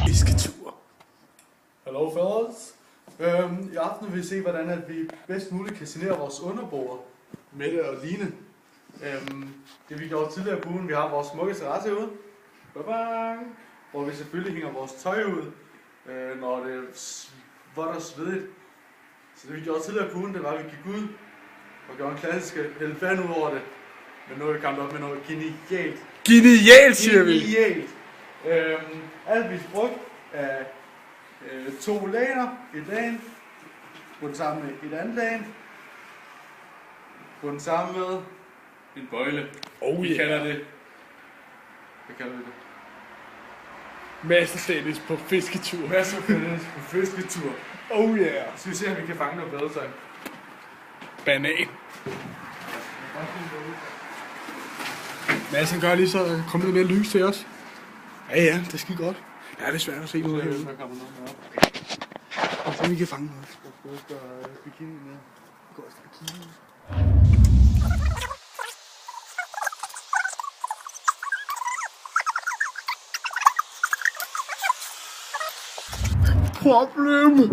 Fisketur. Hello fellas. I aften vil vi se, hvordan at vi bedst muligt kan sanere vores underboer med det og Line. Det vi gjorde tidligere på ugen, vi har vores smukke terrasse ude, hvor vi selvfølgelig hænger vores tøj ud, når det er vådt og svedigt. Så det vi gjorde tidligere på ugen, det var, at vi gik ud og gjorde en klassisk hælde vand ud over det. Men nu er vi kommet op med noget genialt. Genialt, siger vi. Genialt. Alt vi brugt af 2 laner i dagen, bundet sammen med et andet lagen, bundet sammen med en bøjle. Vi kalder det. Hvad kalder vi det? Masterstatus på fisketur. Masterstatus på fisketur. Oh yeah. Så vi ser, om vi kan fange noget bedre tøj. Banan. Mads, han gør lige så kom lidt mere lys til os. Ja, det skal godt. Ja, det er svært at se noget herude. Og så vi kan fange noget. Jeg skal bikini med. Gå efter bikini. Problem.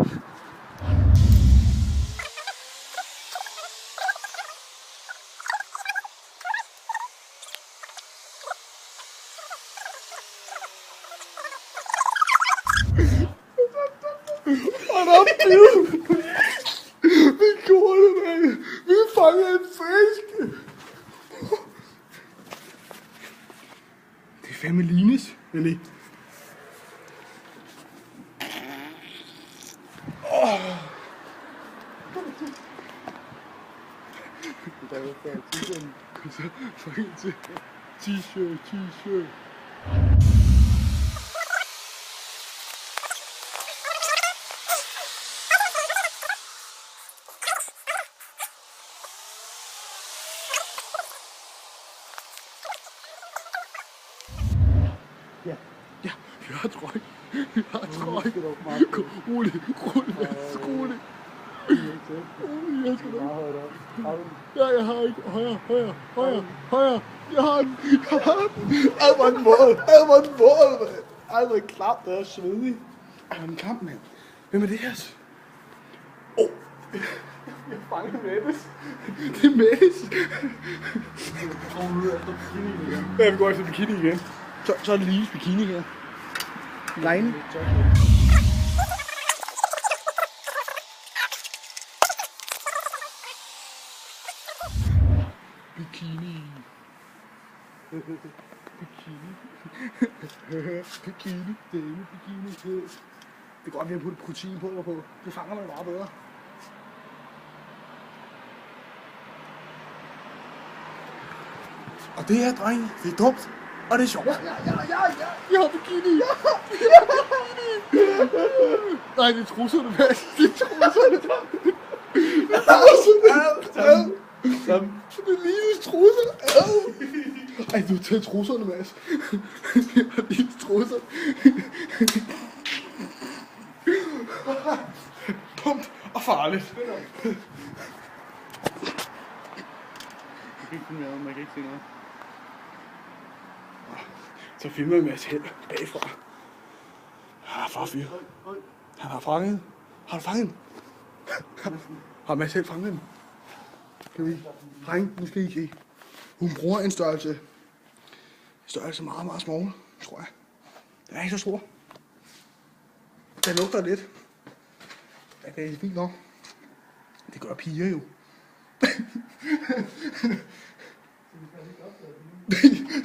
Vi gjorde det, mand. Vi fangede en fisk. Det er fandme Lines, eller? Der er jo t-shirt. Så fucking til t-shirt. Ja, vi har trøj. Rolig. Jeg skal nok. Ja, jeg har ikke. Højere. Jeg har den. Ej, hvor en mål, mand. Ej, hvor en klap, der er svedig. Ej, hvor en kamp, mand. Hvem er det her? Jeg fanger Mettes. Det er Mettes. Ja, vi går efter bikini igen. Så er det Lines bikini her. Line. Bikini. Det er godt, vi har puttet protein på. Det fanger man bare bedre. Og det her, dreng, det er dumt. Og det er sjovt. Ja. Jeg har bikini. Nej, det er trusserne, Mads. Det er Lines trusser. Ej, du tager trusserne, Mads. Det er Lines trusser. Dumt og farligt. Man kan ikke se noget. Så filmer jeg Mads Held bagfra. Farfyr. Han har fanget. Har du fanget den? Har Mads Held fanget den? Skal vi? Dreng, nu skal I se. Hun bruger en størrelse meget, meget small, tror jeg. Den er ikke så stor. Den lugter lidt. Ja, det er fint nok. Det gør piger jo.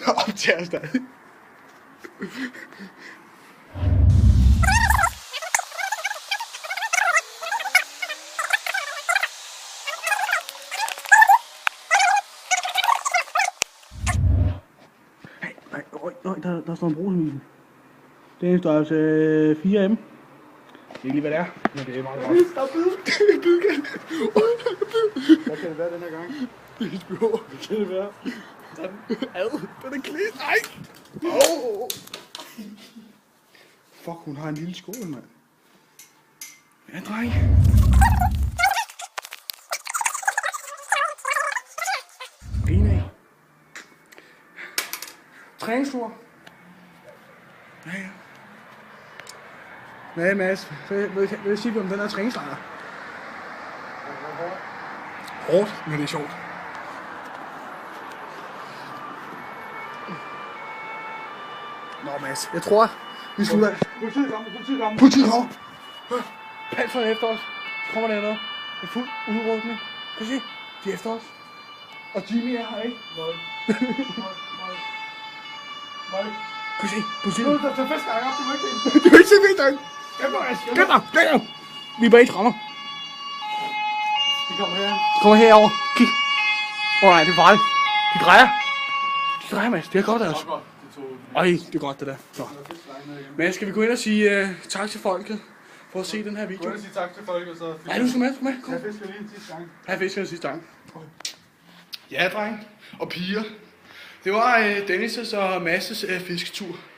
Jeg optager stadig. Nej, der står en brugsmil. Det er en størrelse 4M. Det er ikke lige, hvad det er, men det er meget godt. Stop bid! Hvad kan det være den her gang? Det er spjord. Hvad kan det være? Den er klædt. Nej! Fuck, hun har en lille skål, mand. Ja, dreng. Træningstur. Ja, ja. Hvad, Mads? Hvad siger vi om den her træningslejr? Hårdt, men det er sjovt. Nå, Mads, jeg tror, vi slutter. Politiet kommer. Politiet kommer. Panseren efter os. Så kommer der noget. En fuld udrykning. Kan du se? De er efter os. Og Jimmy er her, ikke? Nej. Kan du se? Politiet. Nu der tager festgang op, du må ikke ind. Du kan ikke se mig derinde. Gæt dig. Vi er bag tremmer. De kommer her. Kom herover. Kig. Nej, det er farligt. De drejer, Mads. Det er godt, altså. Ej, det er godt, det der. Så. Men skal vi gå ind og sige tak til folket for at se den her video? Jeg vil sige tak til folket, så... Ja, du skal med. Kom. Jeg fisker lige en sidste gang. Her fisker den sidste gang. Ja, dreng og piger. Det var Dennis' og Mads' fisketur.